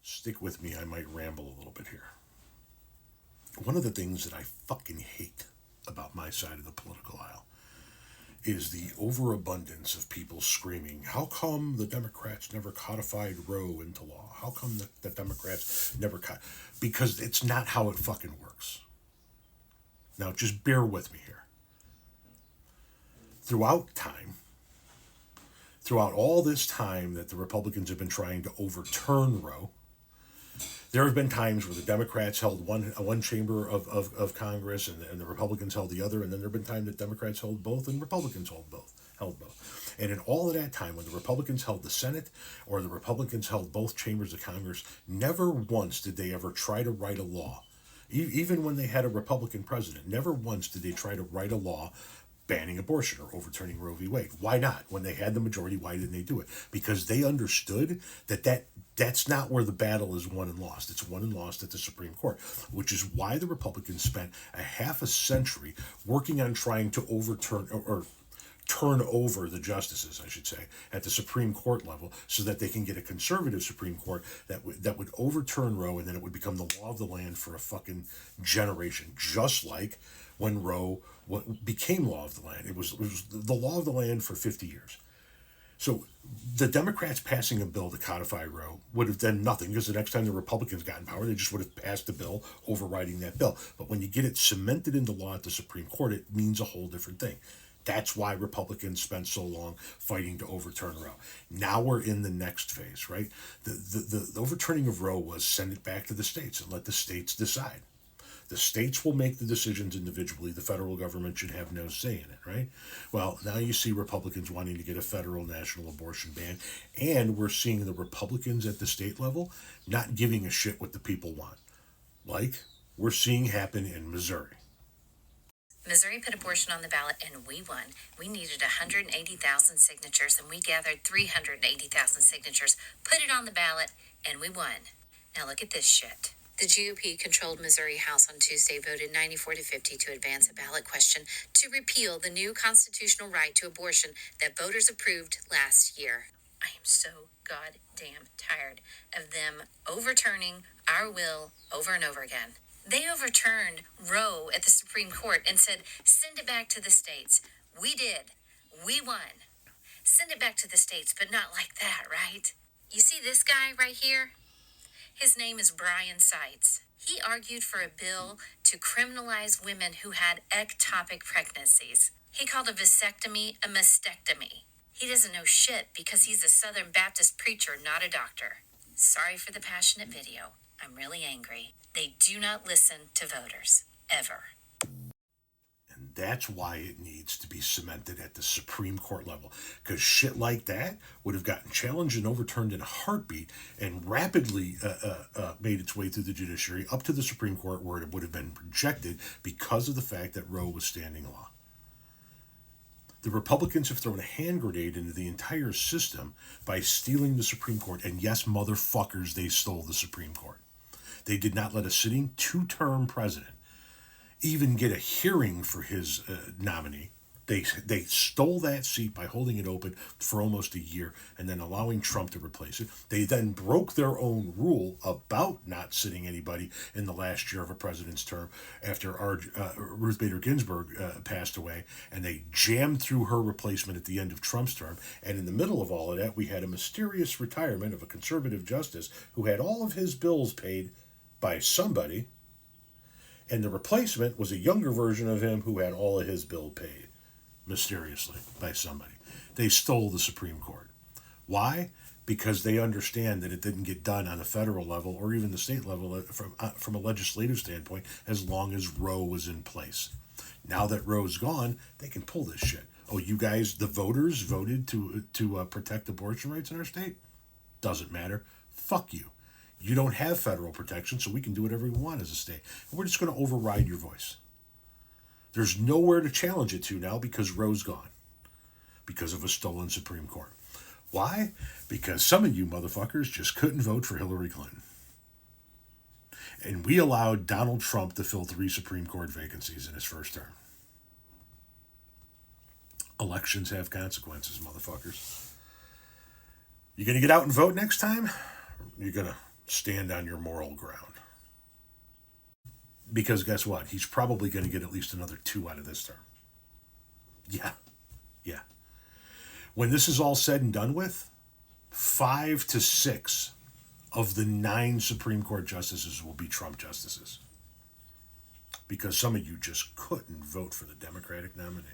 Stick with me, I might ramble a little bit here. One of the things that I fucking hate about my side of the political aisle is the overabundance of people screaming, how come the Democrats never codified Roe into law? How come the Democrats never Because it's not how it fucking works. Now, just bear with me here. Throughout all this time that the Republicans have been trying to overturn Roe, there have been times where the Democrats held one chamber of Congress and the Republicans held the other, and then there have been times that Democrats held both and Republicans held both. And in all of that time, when the Republicans held the Senate or the Republicans held both chambers of Congress, never once did they ever try to write a law. Even when they had a Republican president, never once did they try to write a law banning abortion or overturning Roe v. Wade. Why not? When they had the majority, why didn't they do it? Because they understood that's not where the battle is won and lost. It's won and lost at the Supreme Court, which is why the Republicans spent a half a century working on trying to overturn or turn over the justices, I should say, at the Supreme Court level, so that they can get a conservative Supreme Court that would overturn Roe, and then it would become the law of the land for a fucking generation, just like when Roe became law of the land. It was the law of the land for 50 years. So the Democrats passing a bill to codify Roe would have done nothing, because the next time the Republicans got in power, they just would have passed a bill overriding that bill. But when you get it cemented into law at the Supreme Court, it means a whole different thing. That's why Republicans spent so long fighting to overturn Roe. Now we're in the next phase, right? The overturning of Roe was send it back to the states and let the states decide. The states will make the decisions individually. The federal government should have no say in it, right? Well, now you see Republicans wanting to get a federal national abortion ban, and we're seeing the Republicans at the state level not giving a shit what the people want, like we're seeing happen in Missouri. Missouri put abortion on the ballot, and we won. We needed 180,000 signatures, and we gathered 380,000 signatures, put it on the ballot, and we won. Now look at this shit. The GOP-controlled Missouri House on Tuesday voted 94-50 to advance a ballot question to repeal the new constitutional right to abortion that voters approved last year. I am so goddamn tired of them overturning our will over and over again. They overturned Roe at the Supreme Court and said, send it back to the states. We did. We won. Send it back to the states, but not like that, right? You see this guy right here? His name is Brian Seitz. He argued for a bill to criminalize women who had ectopic pregnancies. He called a vasectomy a mastectomy. He doesn't know shit because he's a Southern Baptist preacher, not a doctor. Sorry for the passionate video. I'm really angry. They do not listen to voters. Ever. And that's why it needs to be cemented at the Supreme Court level. Because shit like that would have gotten challenged and overturned in a heartbeat and rapidly made its way through the judiciary up to the Supreme Court, where it would have been rejected because of the fact that Roe was standing law. The Republicans have thrown a hand grenade into the entire system by stealing the Supreme Court. And yes, motherfuckers, they stole the Supreme Court. They did not let a sitting two-term president even get a hearing for his nominee. They stole that seat by holding it open for almost a year and then allowing Trump to replace it. They then broke their own rule about not sitting anybody in the last year of a president's term after Ruth Bader Ginsburg passed away, and they jammed through her replacement at the end of Trump's term. And in the middle of all of that, we had a mysterious retirement of a conservative justice who had all of his bills paid by somebody, and the replacement was a younger version of him who had all of his bill paid mysteriously by somebody. They stole the Supreme Court. Why? Because they understand that it didn't get done on a federal level or even the state level from a legislative standpoint as long as Roe was in place. Now that Roe's gone, they can pull this shit. Oh, you guys, the voters voted to protect abortion rights in our state? Doesn't matter. Fuck you. You don't have federal protection, so we can do whatever we want as a state. And we're just going to override your voice. There's nowhere to challenge it to now because Roe's gone. Because of a stolen Supreme Court. Why? Because some of you motherfuckers just couldn't vote for Hillary Clinton. And we allowed Donald Trump to fill 3 Supreme Court vacancies in his first term. Elections have consequences, motherfuckers. You going to get out and vote next time? You're going to stand on your moral ground. Because guess what? He's probably going to get at least another 2 out of this term. Yeah, yeah. When this is all said and done with, 5 to 6 of the 9 Supreme Court justices will be Trump justices. Because some of you just couldn't vote for the Democratic nominee.